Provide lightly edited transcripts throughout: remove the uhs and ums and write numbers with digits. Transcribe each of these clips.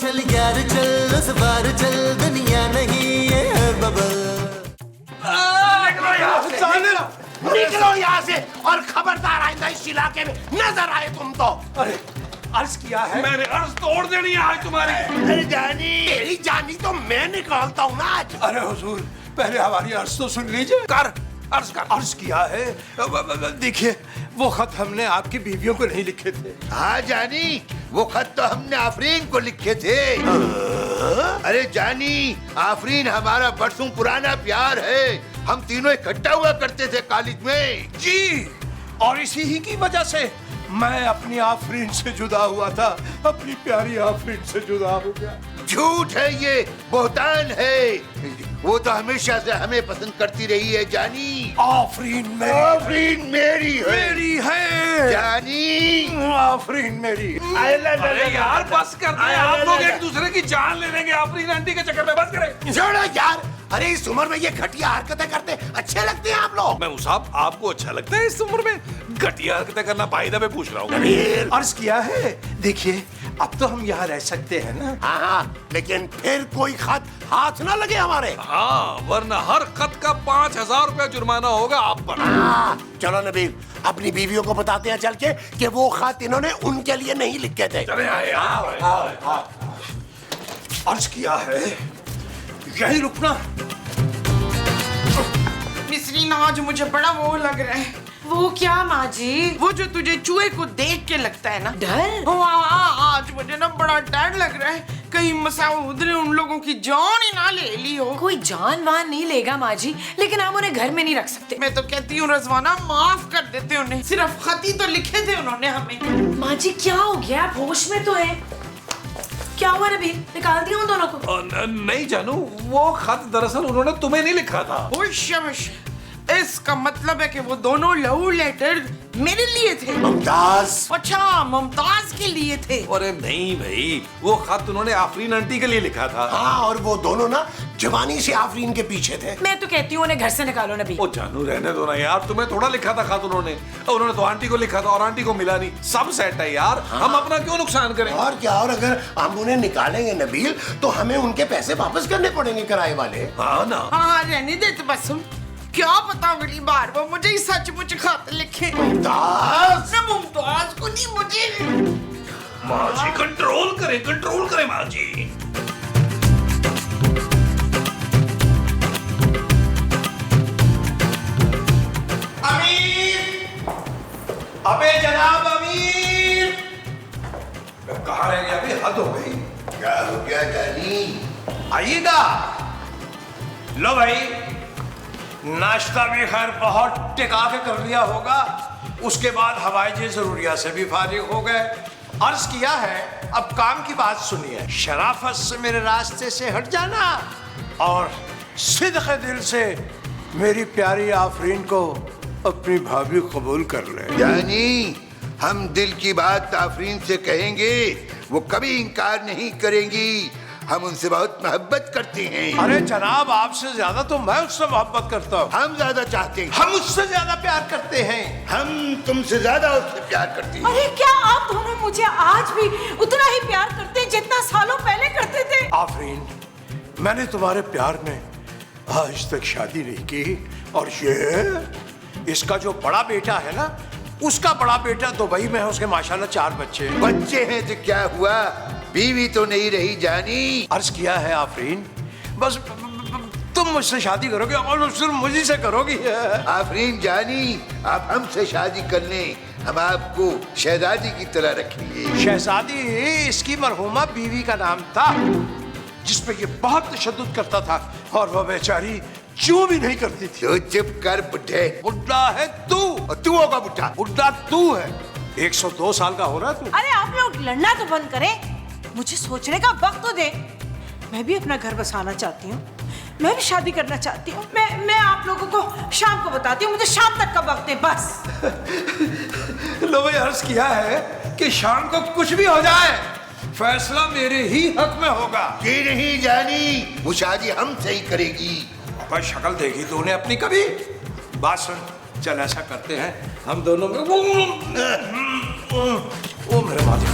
चल यार चल, उस बार चल, दुनिया नहीं ये है बबल। निकलो यहाँ से और खबरदार आइंदा इस इलाके में नजर आए तुम तो। अरे अर्ज किया है, मैंने अर्ज तोड़ देनी है आज तुम्हारी। अरे जानी, तेरी जानी तो मैं निकालता हूँ ना आज। अरे हुजूर पहले हमारी अर्ज तो सुन लीजिए। कर अर्ज कर। अर्ज किया है, देखिए वो खत हमने आपकी बीवियों को नहीं लिखे थे। हाँ जानी, वो खत तो हमने आफरीन को लिखे थे। अरे जानी, आफरीन हमारा बरसों पुराना प्यार है। हम तीनों इकट्ठा हुआ करते थे कॉलेज में। जी, और इसी ही की वजह से मैं अपनी आफरीन से जुदा हुआ था, अपनी प्यारी आफरीन से जुदा हो गया। झूठ है ये, बोहतान है। वो तो हमेशा से हमें पसंद करती रही है जानी। आफरीन मेरी है। मेरी है जानी, आफरीन मेरी। अरे यार बस कर दे, आप लोग एक दूसरे की जान ले लेंगे आफरीन आंटी के चक्कर में। बस करें। छोड़ो यार, अरे इस उम्र में ये घटिया हरकतें करते अच्छे लगते हैं आप लोग। मैं साहब आपको अच्छा लगता है इस उम्र में घटिया हरकतें करना? भाई दबे पूछ रहा हूँ। अर्ज किया है, देखिए अब तो हम यहाँ रह सकते हैं ना। हाँ, लेकिन फिर कोई खत हाथ ना लगे हमारे। हाँ, वरना हर खत का 5000 रुपया जुर्माना होगा आप पर। हाँ, चलो नबील, अपनी बीवियों को बताते हैं चल के कि वो खत इन्होंने उनके लिए नहीं लिखे थे। चले आए अर्ज किया है, यही रुकना। मिसरीन आज मुझे बड़ा वो लग रहा है। वो क्या माँ जी? वो जो तुझे चूहे को देख के लगता है ना, डर? हाँ, आज मुझे ना बड़ा डर लग रहा है कहीं मसूद ने उन लोगों की जान ही ना ले ली हो। कोई जान वान नहीं लेगा माँ जी, लेकिन हम उन्हें घर में नहीं रख सकते। मैं तो कहती हूँ रजवाना, माफ कर देते उन्हें, सिर्फ खत ही तो लिखे थे उन्होंने हमें। माँ जी क्या हो गया, आप होश में तो हैं? क्या हुआ नबी, निकाल दिया उन दोनों को? नहीं जानू, वो खत दरअसल उन्होंने तुम्हें नहीं लिखा था। शमश, इसका मतलब है कि वो दोनों लव लेटर मेरे लिए थे। मुमताज? अच्छा, मुमताज के लिए थे। अरे नहीं भाई, वो खत उन्होंने आफरीन आंटी के लिए लिखा था। हाँ, और वो दोनों ना जवानी से आफरीन के पीछे थे। मैं तो कहती हूँ उन्हें घर से निकालो नबी। ओ जानू रहने दो ना यार, तुम्हें थोड़ा लिखा था खत उन्होंने तो आंटी को लिखा था और आंटी को मिला नहीं। सब सेट है यार। हाँ। हम अपना क्यों नुकसान करें? और क्या, और अगर हम उन्हें निकालेंगे नबील तो हमें उनके पैसे वापस करने पड़ेंगे किराए वाले। हाँ ना। हाँ, रहने दे तबस्सुम, क्या पता अगली बार वो मुझे ही सचमुच खत लिखे। मुमताज? मैं मुमताज को नहीं, मुझे। माँ जी कंट्रोल करें माँ जी। अमीर, अबे जनाब अमीर, कहाँ रह गया? अभी हद हो गई। क्या हो गया जानी? आइएगा। लो भाई, नाश्ता भी खैर बहुत टिका के कर लिया होगा, उसके बाद हवाई जरूरिया से भी फारिग हो गए। अर्ज किया है, अब काम की बात सुनिए। शराफत से मेरे रास्ते से हट जाना और सिद्क़ दिल से मेरी प्यारी आफरीन को अपनी भाभी कबूल कर ले। जानी, हम दिल की बात आफरीन से कहेंगे, वो कभी इनकार नहीं करेंगी। हम उनसे बहुत मोहब्बत करते हैं। अरे जनाब, आपसे ज्यादा तो मैं उससे मोहब्बत करता हूँ। हम ज्यादा चाहते हैं। हम उससे ज्यादा प्यार करते हैं। हम तुमसे ज्यादा उससे प्यार करते हैं। अरे क्या आप दोनों मुझे आज भी उतना ही प्यार करते हैं जितना सालों पहले करते थे? आफरीन, मैंने तुम्हारे प्यार में आज तक शादी नहीं की, और ये इसका जो बड़ा बेटा है ना, उसका बड़ा बेटा दुबई में है, उसके माशाल्लाह 4 बच्चे। बच्चे हैं तो क्या हुआ, बीवी तो नहीं रही जानी। अर्ज किया है आफरीन, बस तुम मुझसे शादी करोगे और सिर्फ मुझे से करोगी। आफरीन जानी, आप हमसे शादी कर लें, हम आपको शहजादी की तरह रखेंगे। शहजादी इसकी मरहूमा बीवी का नाम था, जिसपे ये बहुत तशद्दुद करता था, और वह बेचारी क्यों भी नहीं करती थी। तो चुप कर बुढ़े। बुढ़ा है तू, और तू होगा बुढ़ा। बुढ़ा तू है। 102 साल का हो रहा है तू। अरे आप लोग लड़ना तो बंद करें, मुझे सोचने का वक्त तो दे। मैं भी अपना घर बसाना चाहती हूँ, मैं भी शादी करना चाहती हूँ। मैं आप लोगों को शाम को बताती हूँ, मुझे शाम तक का वक्त है बस। लो भाई, अर्ज किया है कि शाम को कुछ भी हो जाए, फैसला मेरे ही हक में होगा। कि नहीं जानी, वो शादी हमसे ही करेगी। पर शक्ल देखी तूने अपनी कभी? बात सुन, चल ऐसा करते हैं, हम दोनों में वो मेरे माथे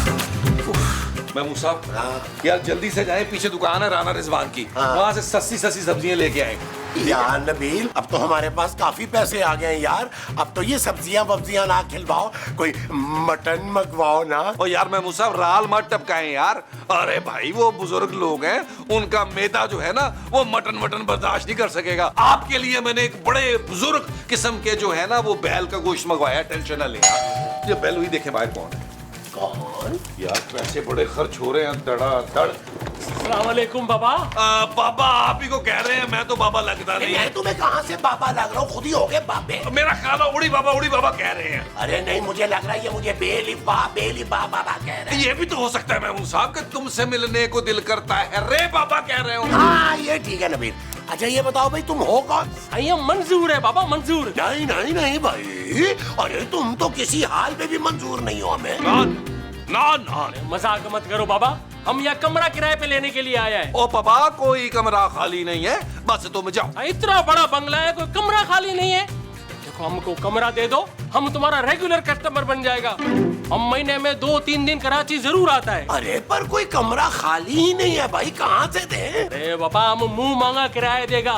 महमूद साहब यार जल्दी से जाए, पीछे दुकान है राना रिजवान की, वहां से सस्ती सस्ती सब्जियां लेके आए। यार नबील, अब तो हमारे पास काफी पैसे आ गए हैं यार। अब तो ये सब्जियां वब्जियां ना खिलवाओ, कोई मटन मंगवाओ ना। और यार महमूद साहब राल मत टपकाएं यार। अरे भाई वो बुजुर्ग लोग हैं, उनका मैदा जो है ना वो मटन बर्दाश्त नहीं कर सकेगा। आपके लिए मैंने एक बड़े बुजुर्ग किस्म के जो है ना वो बैल का गोश्त मंगवाया, टेंशन ना लेना। ये बैल हुई, देखे बाहर कौन है। कौन? यार पैसे बड़े खर्च हो रहे हैं धड़ाधड़। अस्सलाम वालेकुम बाबा। बाबा आप ही को कह रहे हैं, मैं तो बाबा लगता नहीं। मैं तुम्हें कहाँ से बाबा लग रहा हूँ, खुद ही हो गए बाबे। मेरा ख्याल है उड़ी बाबा कह रहे हैं। अरे नहीं, मुझे लग रहा है ये मुझे बेलिबा बाबा कह रहे हैं। ये भी तो हो सकता है महमूद साहब कि तुमसे मिलने को दिल करता है, रे बाबा कह रहे हो। हाँ ये ठीक है नबील। अच्छा ये बताओ भाई, तुम हो कौन? ये मंजूर है बाबा, मंजूर। नहीं नहीं नहीं भाई, अरे तुम तो किसी हाल में भी मंजूर नहीं हो हमें। ना मजाक मत करो बाबा, हम यहाँ कमरा किराए पे लेने के लिए आया है। ओ बाबा कोई कमरा खाली नहीं है, बस तुम जाओ। इतना बड़ा बंगला है, कोई कमरा खाली नहीं है। देखो हमको कमरा दे दो, हम तुम्हारा रेगुलर कस्टमर बन जाएगा। हम महीने में 2-3 दिन कराची जरूर आता है। अरे पर कोई कमरा खाली ही नहीं है भाई, कहाँ से दे? अरे बाबा हम मुंह मांगा किराया देगा,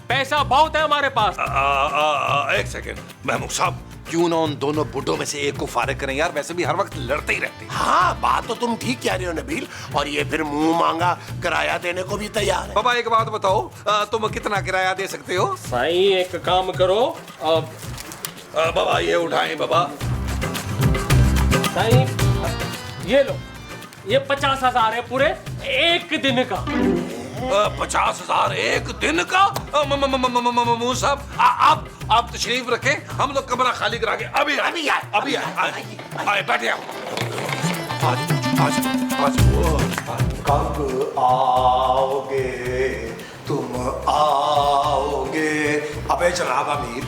पैसा बहुत है हमारे पास। एक सेकंड महमूद साहब, क्यों ना उन दोनों बुड्ढों में से एक को फारिग करें यार, वैसे भी हर वक्त लड़ते ही रहते हैं। हाँ बात तो तुम ठीक कह रहे हो नबील, और ये फिर मुंह मांगा किराया देने को भी तैयार है। बाबा एक बात बताओ, तुम कितना किराया दे सकते हो? सही एक काम करो, बाबा ये उठाएं बाबा। सही ये लो, ये 50,000 है पूरे एक दिन का। 50,000 एक दिन का? महमूद साहब आप तशरीफ रखें, हम लोग कमरा खाली करा के अभी आए बैठे आओ। कब आओगे तुम आओगे? अबे जनाब अमीर,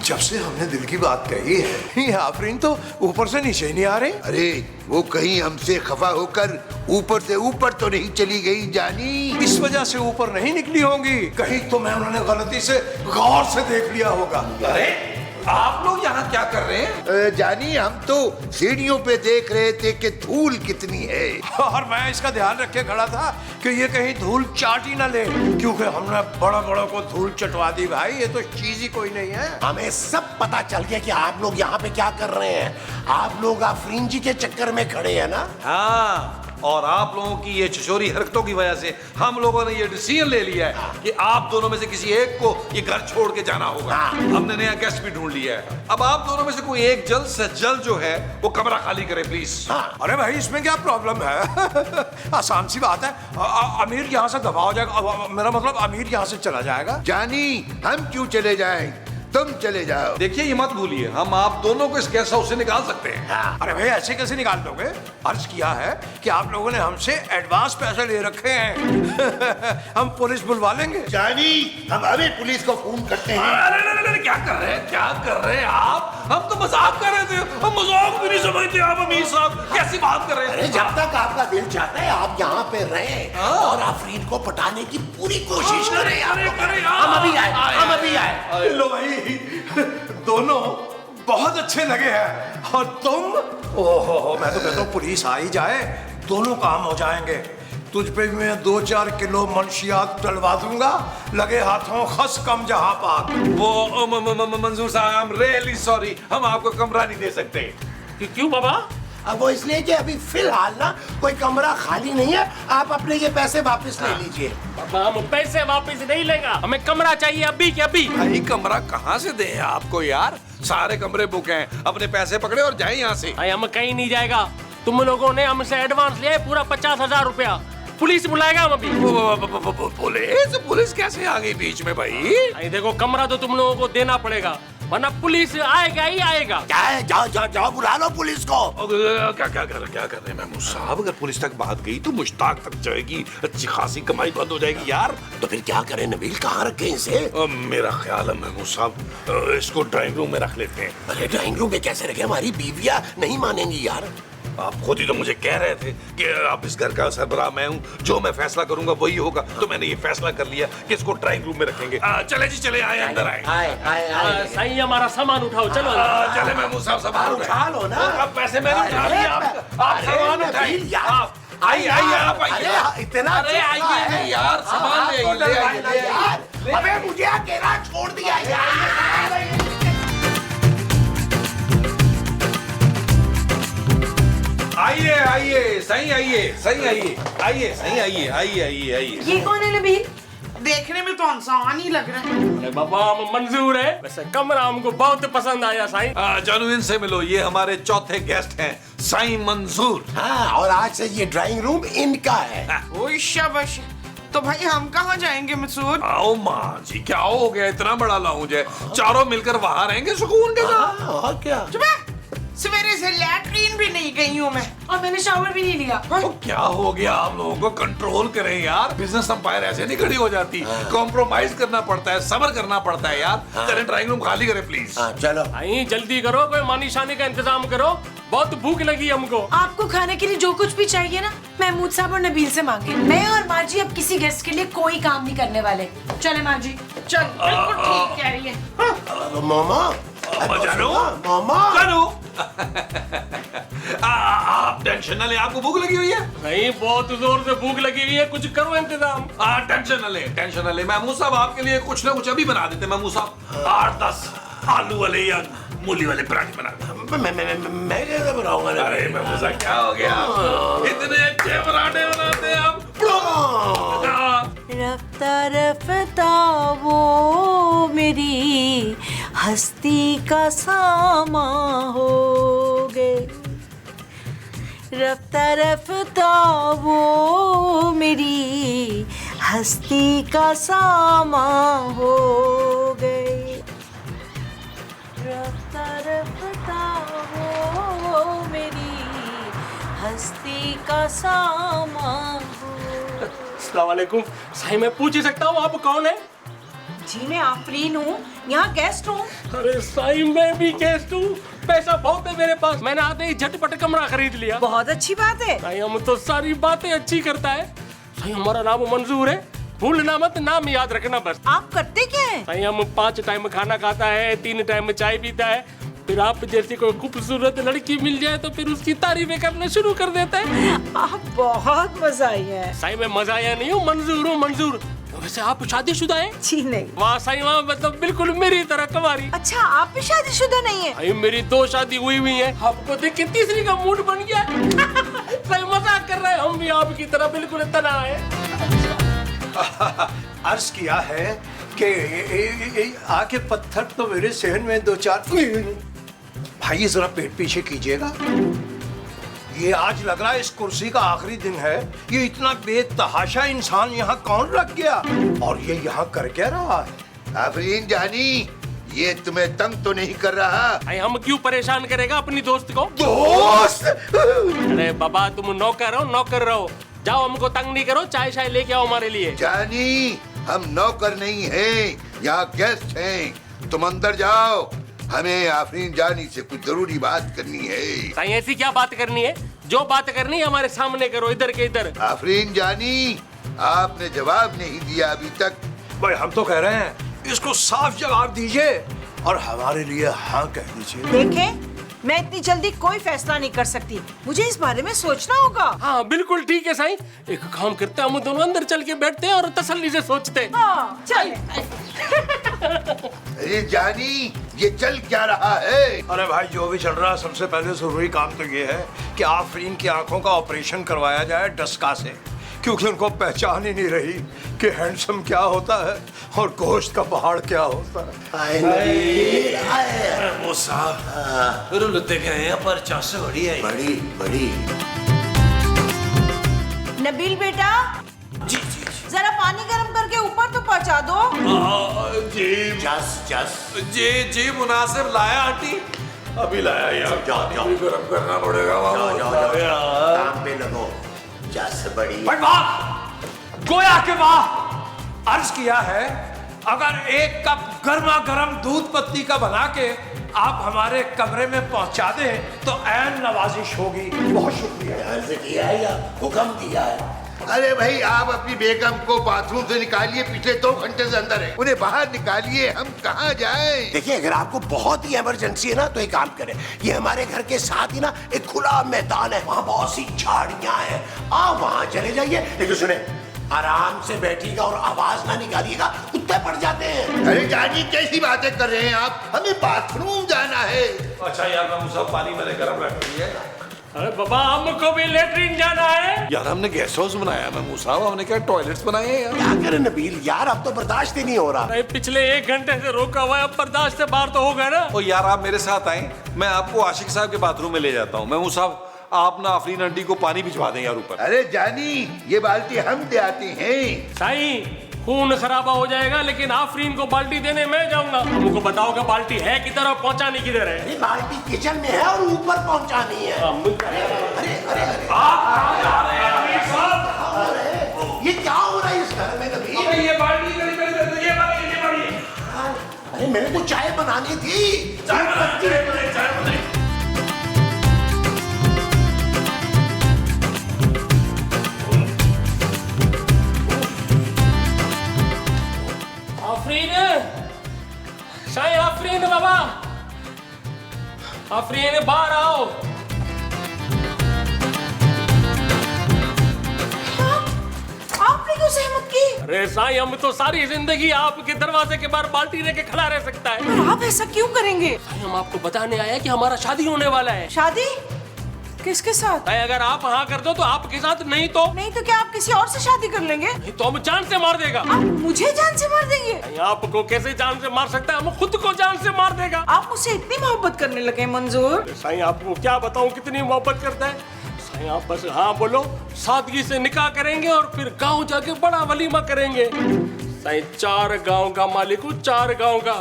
जब से हमने दिल की बात कही है ये आफरीन तो ऊपर से नीचे ही नहीं आ रहे। अरे वो कहीं हमसे खफा होकर ऊपर से ऊपर तो नहीं चली गई जानी? इस वजह से ऊपर नहीं निकली होंगी, कहीं तो मैं उन्होंने गलती से गौर से देख लिया होगा। अरे आप लोग यहाँ क्या कर रहे हैं? जानी हम तो सीढ़ियों पे देख रहे थे कि धूल कितनी है, और मैं इसका ध्यान रख के खड़ा था कि ये कहीं धूल चाट ही ना ले, क्योंकि हमने बड़ों को धूल चटवा दी भाई, ये तो चीज ही कोई नहीं है। हमें सब पता चल गया कि आप लोग यहाँ पे क्या कर रहे हैं। आप लोग आफरीन जी के चक्कर में खड़े हैं ना? हाँ, और आप लोगों की ये चचोरी हरकतों की वजह से हम लोगों ने ये डिसीजन ले लिया है कि आप दोनों में से किसी एक को ये घर छोड़ के जाना होगा। हमने नया गेस्ट भी ढूंढ लिया है। अब आप दोनों में से कोई एक जल्द से जल्द जो है वो कमरा खाली करे प्लीज। अरे भाई इसमें क्या प्रॉब्लम है? आसान सी बात है, अमीर यहाँ से दबा हो जाएगा, मेरा मतलब अमीर यहाँ से चला जाएगा। जानी हम क्यों चले जाएं, तुम चले जाओ। देखिए ये मत भूलिए, हम आप दोनों को इस गेस्ट हाउस से निकाल सकते हैं। अरे भाई ऐसे कैसे निकाल दोगे? अर्ज किया है कि आप लोगों ने हमसे एडवांस पैसे ले रखे हैं। हम पुलिस बुलवा लेंगे। जानी हम अभी पुलिस को फोन करते हैं। अरे क्या कर रहे हैं आप? हम तो मजाक कर रहे थे, हम मजाक भी नहीं समझते आप अमीर साहब, कैसी बात कर रहे अरे हैं? जब तक आपका दिल चाहता है आप यहाँ पे रहें और आफरीन को पटाने की पूरी कोशिश करें। हम अभी आए। लो भाई, दोनों बहुत अच्छे लगे हैं, और तुम ओहो, मैं तो कहता हूँ पुलिस आ ही जाए, दोनों काम हो जाएंगे। तुझ पे भी मैं 2-4 किलो मंशियात टलवा दूंगा, लगे हाथों खस कम जहां पाक। वो मंजूर साहब रियली सॉरी, हम आपको कमरा नहीं दे सकते। क्यों बाबा? अब वो इसलिए कि अभी फिलहाल ना कोई कमरा खाली नहीं है, आप अपने ये पैसे वापस ले लीजिए। बाबा हम पैसे वापस नहीं लेगा, हमें कमरा चाहिए अभी के अभी। भाई कमरा कहाँ से दें आपको यार, सारे कमरे बुक हैं, अपने पैसे पकड़े और जाए यहाँ से। हम कहीं नहीं जाएगा, तुम लोगों ने हमसे एडवांस लिया है पूरा 50,000 रुपया, पुलिस बुलाएगा हम अभी। पुलिस कैसे आ गई बीच में भाई? देखो कमरा तो तुम लोगों को देना पड़ेगा, वरना पुलिस आएगा ही आएगा। क्या है, जाओ बुला लो पुलिस को। क्या कर रहे हैं महमूद साहब? अगर पुलिस तक बात गई तो मुश्ताक तक जाएगी, अच्छी खासी कमाई बंद हो जाएगी यार। तो फिर क्या करें नबील, कहाँ रखें इसे? मेरा ख्याल है महमूद साहब इसको ड्राइंग रूम में रख लेते हैं। अरे ड्राइंग रूम में कैसे रखे, हमारी बीवियां नहीं मानेंगी यार। आप खुद ही तो मुझे कह रहे थे कि आप इस घर का सरबराह मैं हूँ, जो मैं फैसला करूंगा वही होगा, तो मैंने ये फैसला कर लिया कि इसको ड्राइंग रूम में रखेंगे। चले जी चले, आए अंदर आए। सही हमारा सामान उठाओ, चलो चले महमूद साहब सामान उठा लो ना। अब पैसे मैंने उठा लिए, आप सामान उठाइए। आइए आइए आप अरे आइए। इतना अरे आइए नहीं यार, सामान ले आइए, ले आइए, ले आइए। अबे मुझे अकेला छोड़ दिया यार। आइए आइए सही आइए, सही आइए, आइए सही आइए, आइए आइए आइए। ये कौन है नबील? देखने में तो इंसान ही लग रहा है। अरे बाबा हम मंजूर है, वैसे कमरा हमको बहुत पसंद आया साईं। जानू इनसे मिलो, ये हमारे चौथे गेस्ट हैं, साईं मंजूर। हाँ, और आज से ये ड्राइंग रूम इनका है। ओए शाबाश। तो भाई हम कहाँ जाएंगे मसूद? आओ माँ जी, क्या हो गया, इतना बड़ा लाउंज है, चारों मिलकर वहां रहेंगे सुकून के साथ। हाँ, और क्या? चुप है। सवेरे से लैट्रीन भी नहीं गई हूँ मैं। और मैंने शावर भी नहीं लिया। तो क्या हो गया, आप लोगों को कंट्रोल करें यार, बिजनेस अंपायर ऐसे नहीं खड़ी हो जाती, कॉम्प्रोमाइज करना पड़ता है, सब्र करना पड़ता है यार। चलें ड्राइंग रूम खाली करें प्लीज। हाँ, चलो। साईं जल्दी करो, कोई मानी शानी का इंतजाम करो, बहुत भूख लगी हमको। आपको खाने के लिए जो कुछ भी चाहिए ना, महमूद साहब और नबील से मांगे। मैं और माँ जी अब किसी गेस्ट के लिए कोई काम नहीं करने वाले। चले माँ जी। चल बिल्कुल ठीक कह रही है। मामा जानू, मामा जानू, आप टेंशन न ले, आपको भूख लगी हुई है? नहीं, बहुत जोर से भूख लगी हुई है, कुछ करो इंतजाम। टेंशन न ले, टेंशन न ले, महमूद साहब आपके लिए कुछ ना कुछ अभी बना देते। महमूद साहब 8-10 आलू वाले या मूली वाले पराठे बना देते। मैं कैसे बनाऊंगा? अरे महमूद साहब क्या हो गया, इतने अच्छे पराठे बनाते हैं आप। रफ्ता रफ्ता वो मेरी हस्ती का सामा हो गए। रफ्ता रफ्ता वो मेरी हस्ती का सामा हो गए। रफ्ता रफ्ता वो मेरी हस्ती का सामा हो। अस्सलाम वालेकुम। साईं मैं पूछ ही सकता हूँ आप कौन है? जी मैं आफरीन हूँ, यहाँ गेस्ट हूँ। अरे साईं मैं भी गेस्ट हूँ, पैसा बहुत है मेरे पास, मैंने आते ही झटपट कमरा खरीद लिया। बहुत अच्छी बात है। साईं हम तो सारी बातें अच्छी करता है। साईं हमारा नाम मंजूर है, भूलना मत, नाम याद रखना बस। आप करते क्या हैं? साईं हम 5 टाइम खाना खाता है, 3 टाइम चाय पीता है, फिर आप जैसी कोई खूबसूरत लड़की मिल जाए तो फिर उसकी तारीफें करना शुरू कर देता है। आप बहुत मजा आई है। साईं मैं मजाया नहीं हूँ, मंजूर हूँ मंजूर। वैसे आप शादीशुदा हैं? जी नहीं। वाह साईं वाह, मतलब बिल्कुल मेरी तरह कमारी। अच्छा आप भी शादीशुदा नहीं है? साईं मेरी 2 शादी हुई है, आपको देख के तीसरी का मूड बन गया। साईं मजाक कर रहे हैं, हम भी आपकी तरह बिल्कुल तना है। अर्ज किया है कि आके पत्थर तो मेरे सहन में 2-4। भाई जरा पेट पीछे कीजिएगा, ये आज लग रहा है इस कुर्सी का आखिरी दिन है। ये इतना बेतहाशा इंसान यहाँ कौन रख गया, और ये यहाँ कर क्या रहा है? आफरीन जानी, ये तुम्हें तंग तो नहीं कर रहा? भाई हम क्यों परेशान करेगा अपनी दोस्त को? दोस्त? अरे बाबा तुम नौकर रहो, जाओ हमको तंग नहीं करो, चाय शाय लेके आओ हमारे लिए। जानी हम नौकर नहीं हैं, यहाँ गेस्ट हैं। तुम अंदर जाओ, हमें आफरीन जानी से कुछ जरूरी बात करनी है। साईं ऐसी क्या बात करनी है? जो बात करनी है हमारे सामने करो, इधर के इधर। आफरीन जानी, आपने जवाब नहीं दिया अभी तक। भाई हम तो कह रहे हैं इसको साफ जवाब दीजिए और हमारे लिए हाँ कह दीजिए। देखें, मैं इतनी जल्दी कोई फैसला नहीं कर सकती, मुझे इस बारे में सोचना होगा। हाँ बिल्कुल ठीक है साईं, एक काम करते हैं हम दोनों अंदर चल के बैठते हैं और तसल्ली से सोचते हैं। हाँ, चल। अरे जानी, ये चल क्या रहा है? अरे भाई जो भी चल रहा है, सबसे पहले जरूरी काम तो ये है कि आफरीन की आंखों का ऑपरेशन करवाया जाए डस्का से, क्योंकि उनको पहचान ही नहीं रही कि हैंडसम क्या होता है और गोश्त का पहाड़ क्या होता है। वो साहब फिर लुत्ते गए हैं पर चासे बड़ी है। बड़ी बड़ी। नबील बेटा, जी जी जरा पानी गर्म करके ऊपर तो पहुंचा दो। जी जस जी जी मुनासिब लाया आंटी, अभी लाया यार। जाओ। भी गरम करना पड़ेगा। जाओ काम पे लगो। जस बड़ी। भाई वाह, गोया के वाह। अर्ज किया है अगर 1 कप गर्मा गर्म दूध पत्ती का बना के आप हमारे कमरे में पहुंचा दें तो ऐन नवाजिश होगी। बहुत शुक्रिया। अर्ज किया है या हुक्म दिया है? अरे भाई आप अपनी बेगम को बाथरूम से निकालिए, पिछले 2 घंटे से अंदर है, उन्हें बाहर निकालिए, हम कहाँ जाएं? देखिए अगर आपको बहुत ही इमरजेंसी है ना तो एक काम करें, ये हमारे घर के साथ ही ना एक खुला मैदान है, वहाँ बहुत सी झाड़ियाँ हैं, आप वहाँ चले जाइए। लेकिन सुने, आराम से बैठिएगा और आवाज ना निकालिएगा, कुत्ते पड़ जाते हैं। अरे जानी कैसी बातें कर रहे हैं आप, हमें बाथरूम जाना है। अच्छा यार मैं मुसाब, पानी मैंने गर्म रख दिया है। अरे बाबा हमको भी लेटरिन जाना है। यार हमने गेस्ट हाउस बनाया मैं मुसाब, हमने क्या टॉयलेट्स बनाए हैं यार। क्या करें नबील यार, अब तो बर्दाश्त ही नहीं हो रहा। नहीं पिछले 1 घंटे से रोका हुआ है, अब बर्दाश्त से बाहर तो होगा ना। ओ यार आप मेरे साथ आए, मैं आपको आशिक साहब के बाथरूम में ले जाता हूँ। मैं मुसाब आप ना आफरीन आंटी को पानी भिजवा दें यार ऊपर। अरे जानी ये बाल्टी हम दे आते हैं। साईं खून खराबा हो जाएगा, लेकिन आफरीन को बाल्टी देने मैं जाऊंगा। हमको बताओ कि बाल्टी है किधर और पहुंचानी किधर है। ये बाल्टी किचन में है और ऊपर पहुंचानी है। अरे अरे अरे आप कहाँ जा रहे हैं अमीर साहब? ये क्या हो रहा है इस घर में नबील? ये बाल्टी ये बाल्टी। अरे मैंने तो चाय बनानी थी। चाय आफरीन, शायद आफरीन बाबा, आफरीन बाहर आओ। आपने क्यों सहमत की? अरे साईं हम तो सारी जिंदगी आपके दरवाजे के बाहर बाल्टी लेके खड़ा रह सकता है। पर आप ऐसा क्यों करेंगे? साईं हम आपको बताने आए हैं कि हमारा शादी होने वाला है। शादी किसके साथ? साईं अगर आप हाँ कर दो तो आपके साथ, नहीं तो नहीं तो क्या आप किसी और से शादी कर लेंगे? नहीं तो हम जान से मार देगा। आप मुझे जान से मार देंगे? साईं आपको कैसे जान से मार सकता है, हम खुद को जान से मार देगा। आप मुझसे इतनी मोहब्बत करने लगे मंजूर? साईं आपको क्या बताऊं कितनी मोहब्बत करता है। साईं आप बस हाँ बोलो, सादगी से निकाह करेंगे और फिर गांव जाके बड़ा वलीमा करेंगे। साईं 4 गांव का मालिक हूँ, 4 गांव का,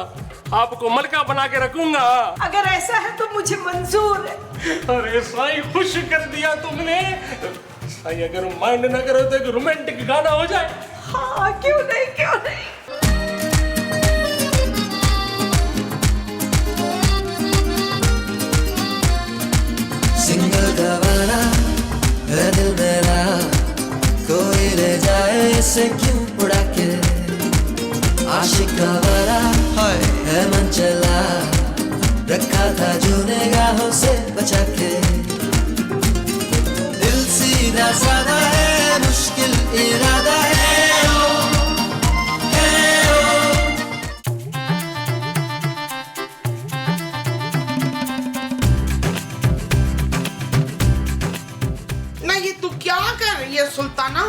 आपको मलका बना के रखूंगा। अगर ऐसा है तो मुझे मंजूर है। अरे साईं खुश कर दिया तुमने। साईं अगर माइंड ना करो तो एक रोमांटिक गाना हो जाए। हाँ क्यों नहीं, क्यों नहीं। सिंगल गवारा है दिल मेरा, कोई ले जाए इसे क्यों उड़ा के। आशिक गवारा है मन चला, रखा था जो निगाहों से बचा के। दिल सीधा साधा है, मुश्किल इरादा है ओ, है ओ। ना ये तू क्या कर रही है सुल्ताना?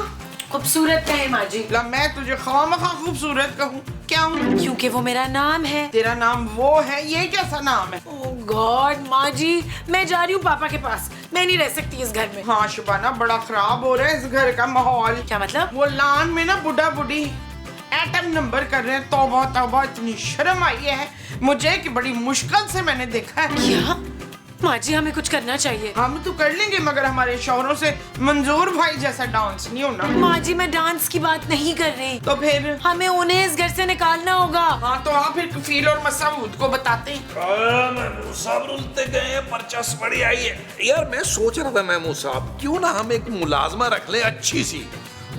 खूबसूरत कहे माँ जी। ला मैं तुझे खामखा खूबसूरत कहूँ क्या हूँ? क्योंकि वो मेरा नाम है। तेरा नाम वो है, ये कैसा नाम है? ओह गॉड माँ जी, मैं जा रही हूँ पापा के पास, मैं नहीं रह सकती इस घर में। हाँ शुबाना बड़ा खराब हो रहा है इस घर का माहौल। क्या मतलब? वो लान में ना बुढ़ा बुढ़ी एटम नंबर कर रहे हैं। तौबा तौबा, इतनी शर्म आई है मुझे कि बड़ी मुश्किल से मैंने देखा है। क्या माँ जी हमें कुछ करना चाहिए। हम तो कर लेंगे मगर हमारे शौहरों से मंजूर भाई जैसा डांस नहीं होना। माँ जी मैं डांस की बात नहीं कर रही, तो फिर हमें उन्हें इस घर से निकालना होगा। हाँ तो हाँ फिर कफील और मसूद को बताते हैं। महमूद साहब रुलते गए हैं, पर्चस बड़ी आई है। यार मैं सोच रहा था महमूद साहब क्यों ना हम एक मुलाजमा रख ले अच्छी सी,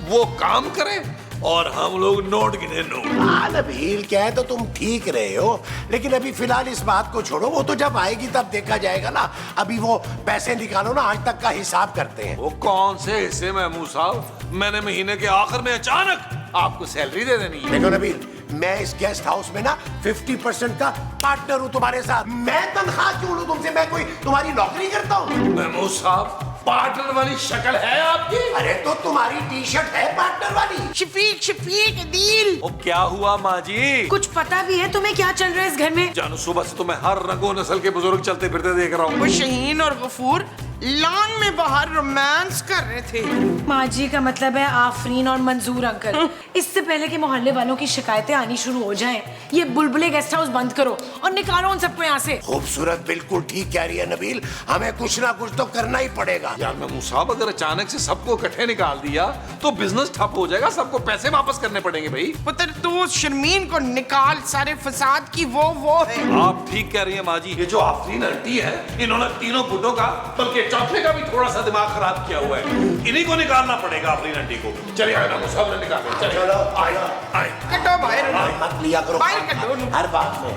वो काम करे और हम लोग नोट गिने नोट। हाँ नबील क्या है, तो तुम ठीक रहे हो, लेकिन अभी फिलहाल इस बात को छोड़ो, वो तो जब आएगी तब देखा जाएगा ना। अभी वो पैसे निकालो ना, आज तक का हिसाब करते हैं। वो कौन से हिस्से महमूद साहब, मैंने महीने के आखिर में अचानक आपको सैलरी दे देनी है। देखो नबील, मैं इस गेस्ट हाउस में ना 50% का पार्टनर हूँ तुम्हारे साथ। मैं तनख्वाह क्यों लूं तुमसे, मैं कोई तुम्हारी नौकरी करता हूँ? महमूद साहब पार्टनर वाली शक्ल है आपकी। अरे तो तुम्हारी टी शर्ट है पार्टनर वाली। शफीक शफीक दिल, वो क्या हुआ माँ जी? कुछ पता भी है तुम्हें क्या चल रहा है इस घर में? जानू सुबह से तो मैं हर रंगो नस्ल के बुजुर्ग चलते फिरते देख रहा हूँ। वो शहीन और गफूर लॉन में बाहर रोमांस कर रहे थे। माँ जी का मतलब है आफरीन और मंजूर अंकल। इससे पहले कि मोहल्ले वालों की शिकायतें आनी शुरू हो जाएं, ये बुलबुले गेस्ट हाउस बंद करो और निकालो उन सबको यहाँ से। खूबसूरत बिल्कुल ठीक कह रही है नबील, हमें कुछ ना कुछ तो करना ही पड़ेगा। यार महमूद साहब अगर अचानक से सबको इकट्ठे निकाल दिया तो बिजनेस ठप हो जाएगा, सबको पैसे वापस करने पड़ेंगे भाई। पुत्र तू शर्मीन को निकाल, सारे फसाद की वो है। आप ठीक कह रही हैं माँ जी। ये जो आफरीन आंटी है, इन्होंने तीनों बुढ़ों का बल्कि एक चौथे का भी थोड़ा सा दिमाग खराब किया हुआ है। इन्हीं को निकालना पड़ेगा अपनी नंडी को। चलिए आए ना मुसाब ने निकाले। चलिए चलो आए आए। कटो बाहर मत लिया करो बाहर कटो हर बात में।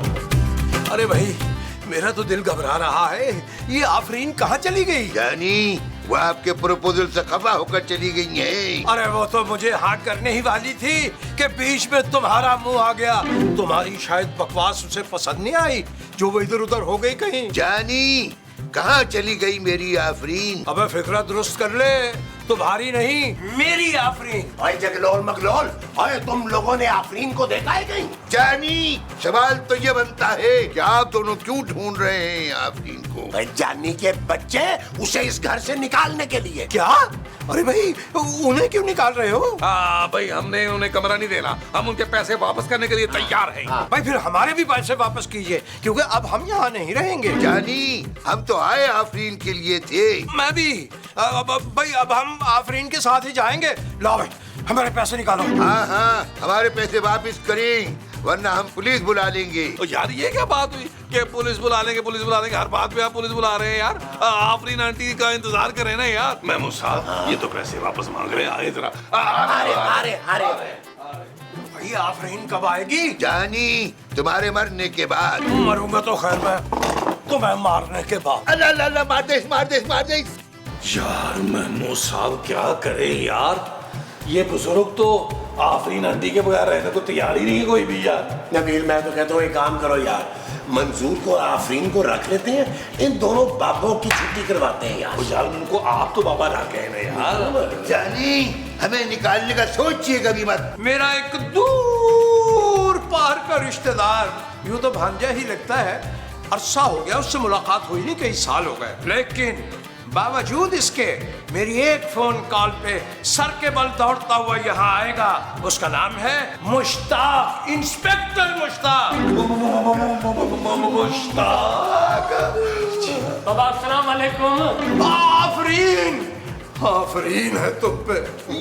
अरे भाई मेरा तो दिल घबरा रहा है, ये आफरीन कहाँ चली गई? जानी वो आपके प्रपोजल से खफा होकर चली गई है। अरे वो तो मुझे हाँ करने ही वाली थी कि बीच में तुम्हारा मुंह आ गया। तुम्हारी शायद बकवास उसे पसंद नहीं आई जो वो इधर उधर हो गई कहीं। जानी कहाँ चली गई मेरी आफरीन? अबे फिक्रा दुरुस्त कर ले, तुम्हारी नहीं मेरी आफरीन। भाई जगलोल मगलोल, अरे तुम लोगों ने आफरीन को देखा है कहीं? जानी सवाल तो ये बनता है कि आप दोनों क्यों ढूंढ रहे हैं आफरीन को? भाई जानी के बच्चे उसे इस घर से निकालने के लिए। क्या? अरे भाई उन्हें क्यों निकाल रहे हो? हाँ भाई हमने उन्हें कमरा नहीं देना, हम उनके पैसे वापस करने के लिए तैयार हैं। भाई फिर हमारे भी पैसे वापस कीजिए क्योंकि अब हम यहाँ नहीं रहेंगे। जानी हम तो आए आफरीन के लिए थे। मैं भी भाई अब हम आफरीन के साथ ही जाएंगे। लो भाई हमारे पैसे निकालो। हाँ हाँ हमारे पैसे वापस करें वरना हम पुलिस बुला लेंगे। तो यार ये क्या बात हुई कि पुलिस बुला लेंगे हर बात पे आप पुलिस बुला रहे हैं यार। आफरीन आंटी का इंतजार करें ना यार। मैं मुसाब ये तो पैसे वापस मांग रहे हैं। आए जरा। अरे अरे अरे भाई आफरीन कब आएगी? जानी तुम्हारे मरने के बाद। मरूंगा तो खैर मैं, तुम्हें मारने के बाद। अल्लाह अल्लाह अल्लाह, मार दे मार दे मार दे। यार महमूद साहब क्या करे यार, ये बुजुर्ग तो आफरीन आंटी के बगैर रहने को तैयार ही नहीं है कोई भी यार। नबील मैं तो कहता हूँ एक काम करो यार, मंजूर को आफरीन को रख लेते हैं, इन दोनों बाबों की छुट्टी करवाते हैं यार। यार उनको आप तो बाबा रखे हैं ना यार। जानी हमें निकालने का सोचिए कभी मत। मेरा एक दूर पार का रिश्तेदार, यूं तो भांजा ही लगता है, अरसा हो गया उससे मुलाकात हुई नहीं, कई साल हो गए, लेकिन बावजूद इसके मेरी एक फोन कॉल पे सर के बल दौड़ता हुआ यहाँ आएगा। उसका नाम है मुश्ताक, इंस्पेक्टर मुश्ताक। मुश्ताक। बाबा अस्सलाम वालेकुम। आफरीन, आफरीन है तुम पे।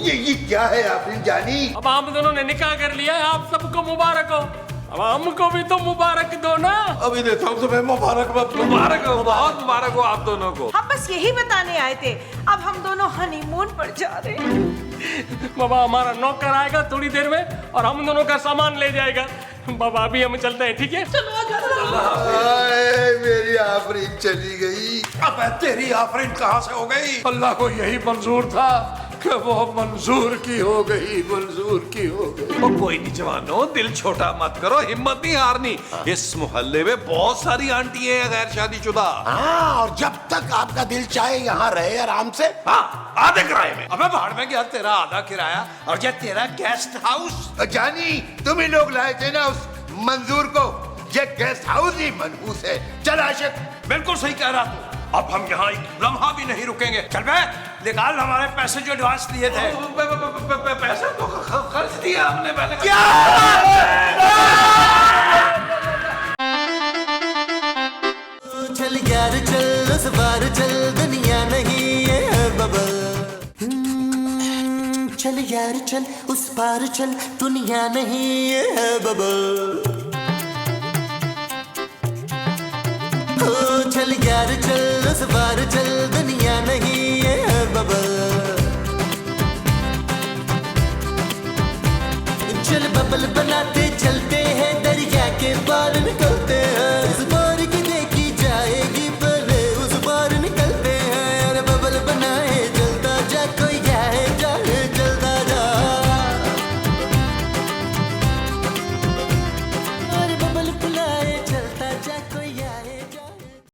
ये क्या है आफरीन जानी? अब हम दोनों ने निकाह कर लिया है, आप सबको मुबारक हो। अब हमको भी तो मुबारक दो ना। अभी देता हूँ तुम्हें मुबारक हो, बहुत मुबारक हो आप दोनों को। हम बस यही बताने आए थे, अब हम दोनों हनीमून पर जा रहे हैं। बाबा हमारा नौकर आएगा थोड़ी देर में और हम दोनों का सामान ले जाएगा। बाबा अभी हम चलते हैं, ठीक है? हाय, मेरी आफरीन चली गई। अब तेरी आफरीन कहाँ से हो गई? अल्लाह को यही मंजूर था कि वो मंजूर की हो गई, मंजूर की हो गई। ओ कोई नहीं जवानों, दिल छोटा मत करो, हिम्मत नहीं हारनी। इस मोहल्ले में बहुत सारी आंटी है गैर शादीशुदा। हाँ, और जब तक आपका दिल चाहे यहाँ रहे आराम से। हाँ, आधे किराए में। अबे भाड़ में गया तेरा आधा किराया और ये तेरा गेस्ट हाउस। जानी तुम ही लोग लाए थे ना उस मंजूर को, ये गेस्ट हाउस ही मनहूस है। चल आशिक। बिल्कुल सही कह रहा तू। अब हम यहाँ एक लम्हा भी नहीं रुकेंगे। चल बे, निकाल हमारे पैसे जो एडवांस दिए थे। पैसा तो खर्च दिया हमने पहले। क्या? चल यार चल उस बार चल, दुनिया नहीं ये है बबल। चल यार चल उस पार चल, दुनिया नहीं ये है बबल। चल यार चल उस बार चल, दुनिया नहीं ये है बबल। चल बबल बनाते चलते हैं दरिया के पार।